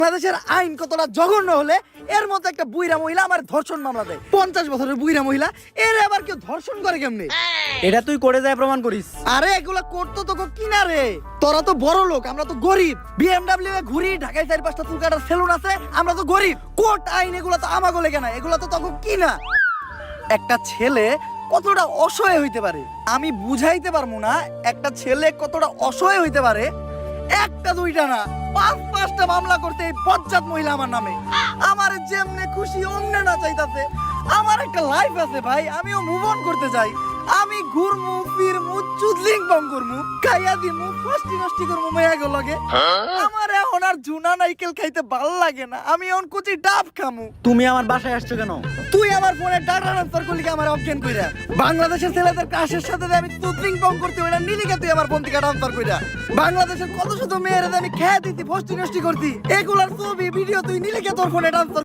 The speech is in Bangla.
বাংলাদেশের আইন কতটা জঘন্য হলে এর মতো একটা বুইরা মহিলা আমার ধর্ষণ মামলা দেয়। 50 বছরের বুইরা মহিলা এর আবার কেউ ধর্ষণ করে কেমনে? এটা তুই করে যায় প্রমাণ করিস। আরে এগুলা করতো তো কিনা রে, তোরা তো বড় লোক, আমরা তো গরিব। বিএমডব্লিউ এ ঘুরি, ঢাকায় 4-5টা চুল কাটার সেলুন আছে, আমরা তো গরিব। কোর্ট আইন এগুলা তো আমাগো লেগে না, এগুলা তো তখন কিনা। একটা ছেলে কতটা অসহায় হইতে পারে আমি বুঝাইতে পারবো না। একটা ছেলে কতটা অসহায় হইতে পারে, একটা দুইটা না 5-5টা মামলা করতে এই বজ্জাত মহিলা আমার নামে। আমার যেমনে খুশি অমনে না চাইতাছে। আমার একটা লাইফ আছে ভাই, আমিও মুভ অন করতে চাই। আমি ঘুরমু ফিরমু চুদলিং বং করমু, খাইয়া দিমু ফষ্টি নষ্টি করমু মেয়াগো লগে। আমার এখন আর জুনা নাইকেল খাইতে ভাল লাগে না, আমি এখন কুচি ডাব খামু। তুমি আমার বাসায় আসছো কেন? তুই আমার ফোনে ডাটা ট্রান্সফার করলি আমার অজ্ঞান কইরা। বাংলাদেশের ছেলেদের ক্রাশের সাথে যে আমি চুদলিং বং করতে হইনা নিলিকা তুই আমার ফোন থেকে ট্রান্সফার কইরা। বাংলাদেশের কত শত মেয়েরা আমি খেয়ে দিতি ফষ্টি নষ্টি করতি, এগুলার ছবি ভিডিও তুই নিলিকা তোর ফোনে ট্রান্সফার